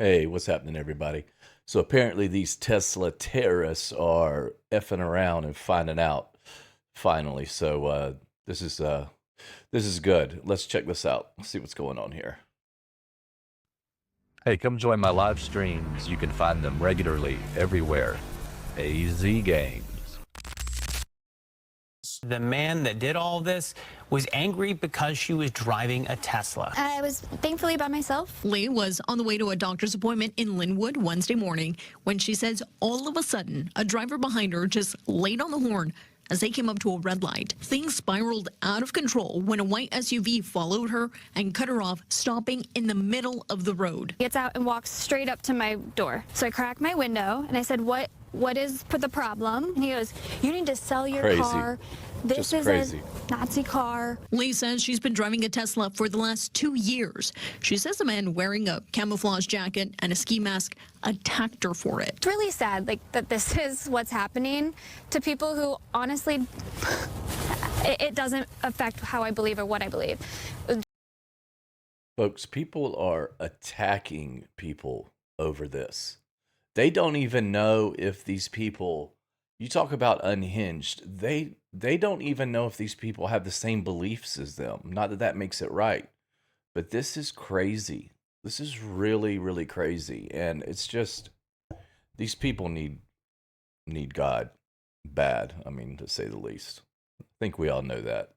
Hey, what's happening, everybody? So apparently these Tesla terrorists are effing around and finding out finally. So this is uh this is good. Let's check this out. See what's going on here. Hey, come join my live streams. You can find them regularly everywhere. AZ Games. The man that did all this was angry because she was driving a Tesla. I was thankfully by myself. Lee was on the way to a doctor's appointment in Linwood Wednesday morning when she says all of a sudden a driver behind her just laid on the horn as they came up to a red light. Things spiraled out of control when a white SUV followed her and cut her off, stopping in the middle of the road. Gets out and walks straight up to my door. So I cracked my window and I said, what is the problem? And he goes, you need to sell your Crazy. car. This Just is crazy. a Nazi car. Lee says she's been driving a Tesla for the last 2 years. She says the man wearing a camouflage jacket and a ski mask attacked her for it. It's really sad, like that this is what's happening to people who honestly, it doesn't affect how I believe or what I believe. Folks, people are attacking people over this. They don't even know if these people, you talk about unhinged, they don't even know if these people have the same beliefs as them. Not that that makes it right, but this is crazy. This is really, really crazy. And it's just, these people need God bad, I mean, to say the least. I think we all know that.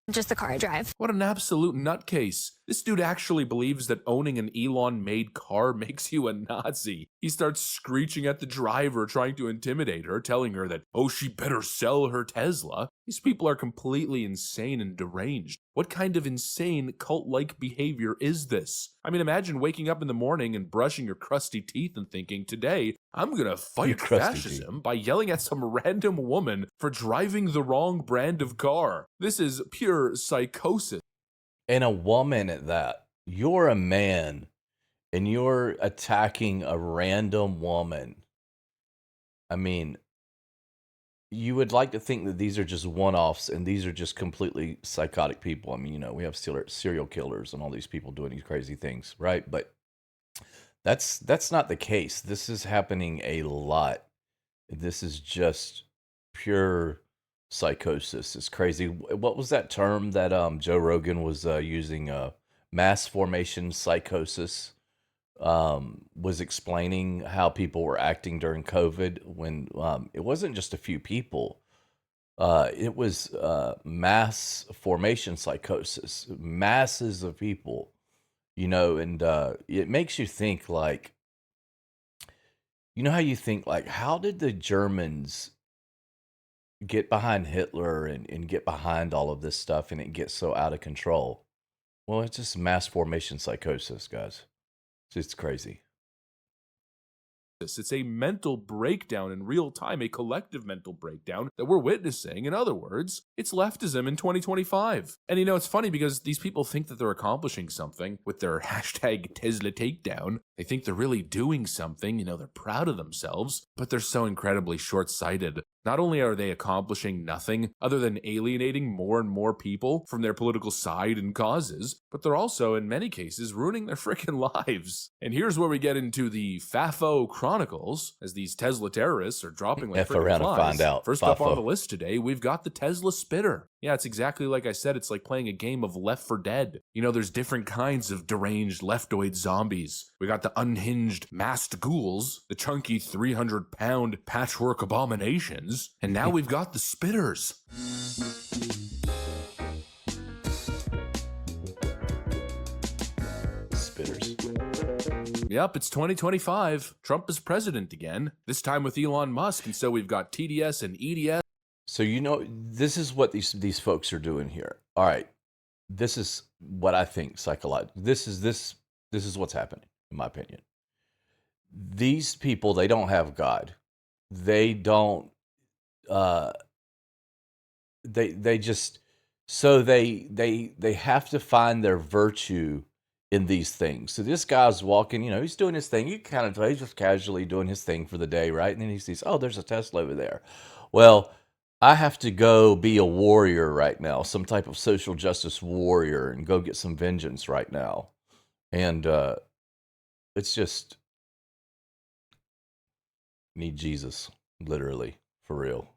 Just the car I drive. What an absolute nutcase. This dude actually believes that owning an Elon-made car makes you a Nazi. He starts screeching at the driver, trying to intimidate her, telling her that, oh, she better sell her Tesla. These people are completely insane and deranged. What kind of insane cult-like behavior is this? I mean, imagine waking up in the morning and brushing your crusty teeth and thinking, today, I'm gonna fight fascism by yelling at some random woman for driving the wrong brand of car. This is pure psychosis. And a woman at that. You're a man and you're attacking a random woman. I mean, you would like to think that these are just one-offs and these are just completely psychotic people. I mean, we have serial killers and all these people doing these crazy things, right? But that's not the case. This is happening a lot. This is just pure psychosis. It's crazy. What was that term that Joe Rogan was using? Mass formation psychosis. Was explaining how people were acting during COVID when it wasn't just a few people. It was mass formation psychosis, masses of people, and it makes you think like, how you think like, how did the Germans get behind Hitler and get behind all of this stuff and it gets so out of control? Well, it's just mass formation psychosis, guys. It's crazy. It's a mental breakdown in real time, a collective mental breakdown that we're witnessing. In other words, it's leftism in 2025. And it's funny because these people think that they're accomplishing something with their hashtag Tesla takedown. They think they're really doing something, they're proud of themselves, but they're so incredibly short-sighted. Not only are they accomplishing nothing other than alienating more and more people from their political side and causes, but they're also, in many cases, ruining their freaking lives. And here's where we get into the FAFO Chronicles, as these Tesla terrorists are dropping like F freaking around and flies. find out. First up on FAFO. the list today, we've got the Tesla Spitter. Yeah, it's exactly like I said. It's like playing a game of Left 4 Dead. There's different kinds of deranged leftoid zombies. We got the unhinged masked ghouls, the chunky 300-pound patchwork abominations, and now we've got the spitters. Spitters. Yep, it's 2025. Trump is president again, this time with Elon Musk, and so we've got TDS and EDS. So this is what these folks are doing here. All right, this is what I think psychologically. This is what's happening, in my opinion. These people, they don't have God. They don't. They just, so they have to find their virtue in these things. So this guy's walking, he's doing his thing. He's just casually doing his thing for the day, right? And then he sees, oh, there's a Tesla over there. Well, I have to go be a warrior right now, some type of social justice warrior, and go get some vengeance right now. And It's just need Jesus, literally, for real.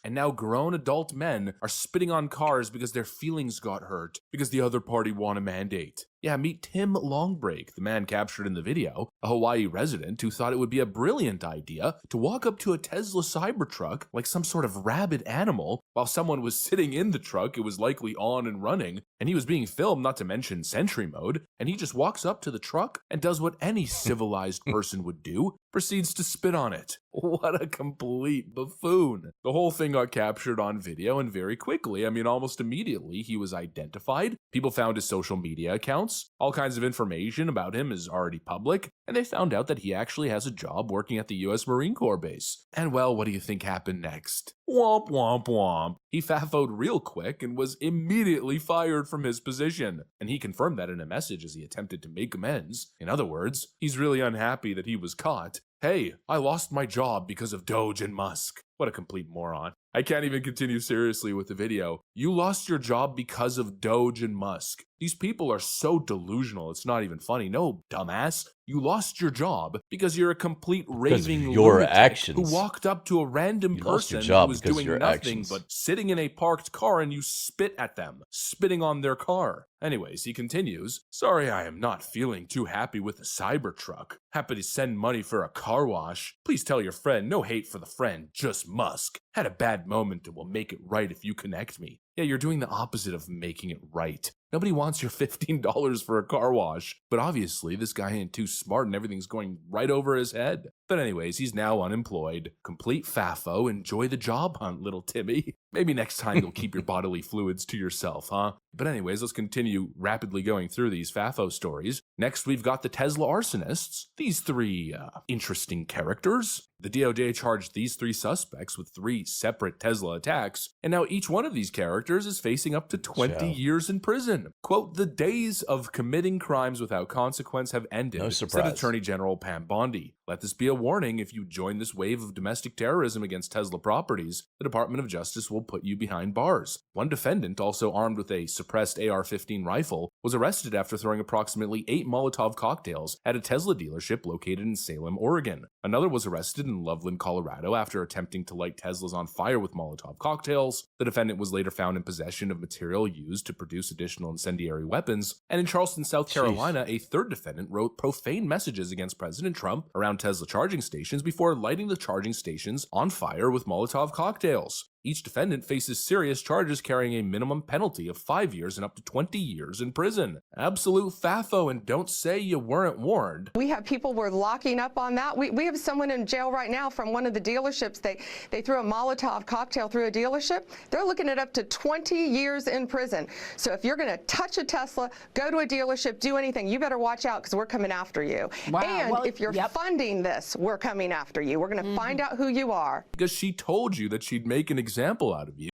And now grown adult men are spitting on cars because their feelings got hurt because the other party won a mandate. Yeah, meet Tim Longbreak, the man captured in the video, a Hawaii resident who thought it would be a brilliant idea to walk up to a Tesla Cybertruck like some sort of rabid animal while someone was sitting in the truck. It was likely on and running, and he was being filmed, not to mention Sentry Mode, and he just walks up to the truck and does what any civilized person would do, proceeds to spit on it. What a complete buffoon. The whole thing got captured on video, and very quickly, I mean almost immediately, he was identified. People found his social media accounts. All kinds of information about him is already public, and they found out that he actually has a job working at the US Marine Corps base. And well, what do you think happened next? Womp womp womp. He fafoed real quick and was immediately fired from his position. And he confirmed that in a message as he attempted to make amends. In other words, he's really unhappy that he was caught. Hey, I lost my job because of Doge and Musk. What a complete moron. I can't even continue seriously with the video. You lost your job because of Doge and Musk. These people are so delusional, it's not even funny. No, dumbass. You lost your job because you're a complete raving your lunatic actions. who walked up to a random You lost person your job who was because doing your nothing actions. but sitting in a parked car, and you spit at them, spitting on their car. Anyways, he continues, sorry, I am not feeling too happy with the Cybertruck. Happy to send money for a car wash. Please tell your friend, no hate for the friend, just Musk. Had a bad moment and will make it right if you connect me. Yeah, you're doing the opposite of making it right. Nobody wants your $15 for a car wash. But obviously, this guy ain't too smart and everything's going right over his head. But anyways, he's now unemployed. Complete fafo. Enjoy the job hunt, little Timmy. Maybe next time you'll keep your bodily fluids to yourself, huh? But anyways, let's continue rapidly going through these fafo stories. Next, we've got the Tesla arsonists. These three interesting characters. The DOJ charged these three suspects with 3 separate Tesla attacks, and now each one of these characters is facing up to 20 years in prison. Quote, the days of committing crimes without consequence have ended, No said surprise. Attorney General Pam Bondi. Let this be a warning. If you join this wave of domestic terrorism against Tesla properties, the Department of Justice will put you behind bars. One defendant, also armed with a suppressed AR-15 rifle, was arrested after throwing approximately 8 Molotov cocktails at a Tesla dealership located in Salem, Oregon. Another was arrested in Loveland, Colorado after attempting to light Teslas on fire with Molotov cocktails. The defendant was later found in possession of material used to produce additional incendiary weapons. And in Charleston, South Carolina, a third defendant wrote profane messages against President Trump around Tesla charging stations before lighting the charging stations on fire with Molotov cocktails. Each defendant faces serious charges carrying a minimum penalty of 5 years and up to 20 years in prison. Absolute fafo, and don't say you weren't warned. We have people we're locking up on that. We have someone in jail right now from one of the dealerships. They threw a Molotov cocktail through a dealership. They're looking at up to 20 years in prison. So if you're going to touch a Tesla, go to a dealership, do anything, you better watch out because we're coming after you. Wow. And Well, if you're funding this, we're coming after you. We're going to find out who you are. Because she told you that she'd make an example out of you.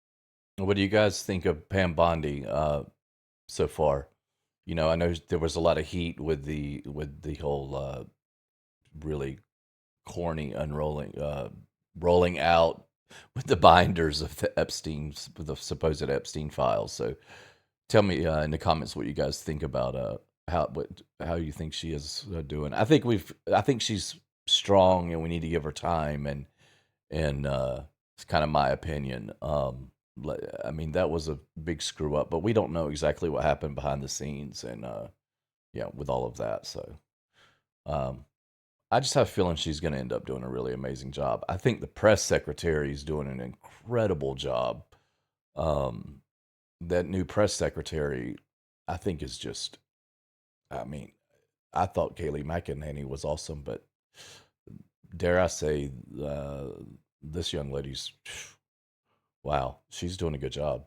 What do you guys think of Pam Bondi so far? You know, I know there was a lot of heat with the whole really corny rolling out with the binders of the supposed Epstein files. So tell me in the comments what you guys think about how you think she is doing. I think she's strong, and we need to give her time, and it's kind of my opinion. I mean, that was a big screw up, but we don't know exactly what happened behind the scenes, and with all of that. So I just have a feeling she's going to end up doing a really amazing job. I think the press secretary is doing an incredible job. That new press secretary, I think, is just, I mean, I thought Kayleigh McEnany was awesome, but dare I say, this young lady's, wow, she's doing a good job.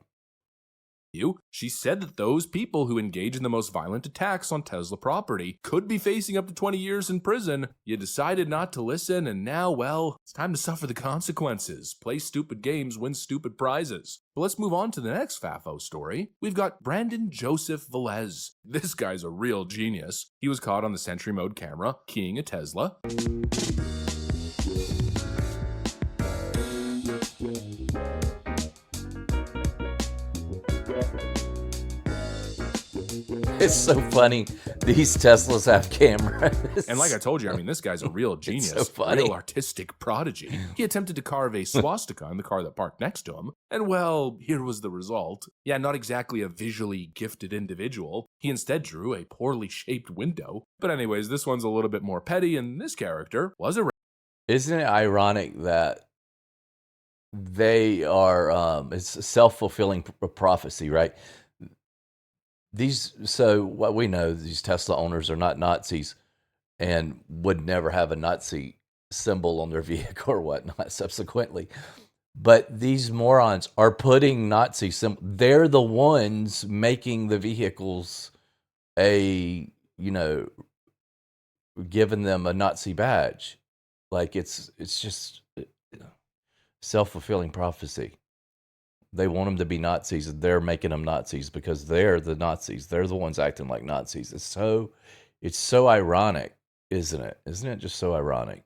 She said that those people who engage in the most violent attacks on Tesla property could be facing up to 20 years in prison. You decided not to listen, and now, well, it's time to suffer the consequences. Play stupid games, win stupid prizes. But let's move on to the next Fafo story. We've got Brandon Joseph Velez. This guy's a real genius. He was caught on the Sentry Mode camera keying a Tesla. It's so funny. These Teslas have cameras. And like I told you, I mean, this guy's a real genius, so funny. real artistic prodigy. He attempted to carve a swastika in the car that parked next to him, and well, here was the result. Yeah, not exactly a visually gifted individual. He instead drew a poorly shaped window. But anyways, this one's a little bit more petty, and this character was a... Isn't it ironic that they are, it's a self-fulfilling prophecy, right? So what we know, these Tesla owners are not Nazis and would never have a Nazi symbol on their vehicle or whatnot subsequently. But these morons are putting Nazi symbol. They're the ones making the vehicles giving them a Nazi badge. Like it's just self-fulfilling prophecy. They want them to be Nazis. They're making them Nazis because they're the Nazis. They're the ones acting like Nazis. It's so ironic, isn't it? Isn't it just so ironic?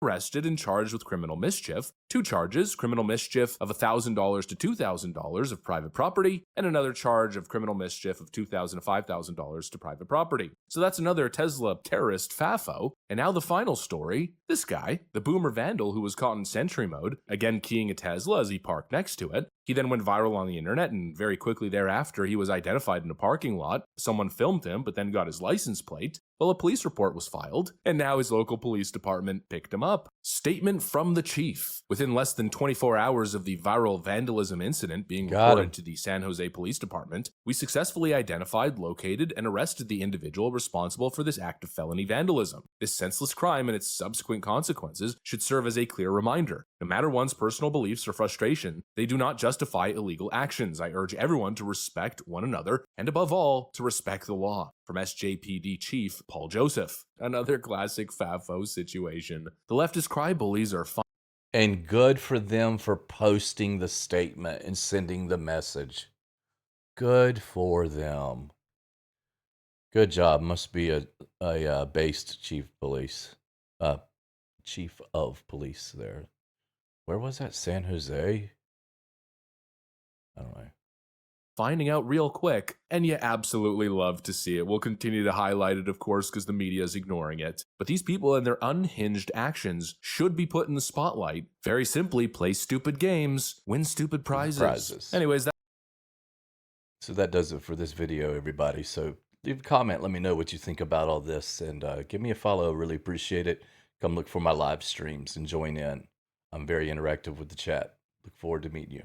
Arrested and charged with criminal mischief. 2 charges, criminal mischief of $1,000 to $2,000 of private property, and another charge of criminal mischief of $2,000 to $5,000 to private property. So that's another Tesla terrorist FAFO. And now the final story, this guy, the boomer vandal who was caught in sentry mode, again keying a Tesla as he parked next to it. He then went viral on the internet, and very quickly thereafter, he was identified in a parking lot. Someone filmed him, but then got his license plate. Well, a police report was filed, and now his local police department picked him up. Statement from the chief. Within less than 24 hours of the viral vandalism incident being reported to the San Jose Police Department, we successfully identified, located, and arrested the individual responsible for this act of felony vandalism. This senseless crime and its subsequent consequences should serve as a clear reminder. No matter one's personal beliefs or frustration, they do not justify illegal actions. I urge everyone to respect one another, and above all, to respect the law. From SJPD Chief Paul Joseph. Another classic FAFO situation. The leftist cry bullies are fine. And good for them for posting the statement and sending the message. Good for them. Good job. Must be a based chief of police there. Where was that? San Jose? I don't know. Finding out real quick, and you absolutely love to see it. We'll continue to highlight it, of course, because the media is ignoring it. But these people and their unhinged actions should be put in the spotlight. Very simply, play stupid games, win stupid prizes. Anyways, so that does it for this video, everybody. So leave a comment, let me know what you think about all this, and give me a follow. Really appreciate it. Come look for my live streams and join in. I'm very interactive with the chat. Look forward to meeting you.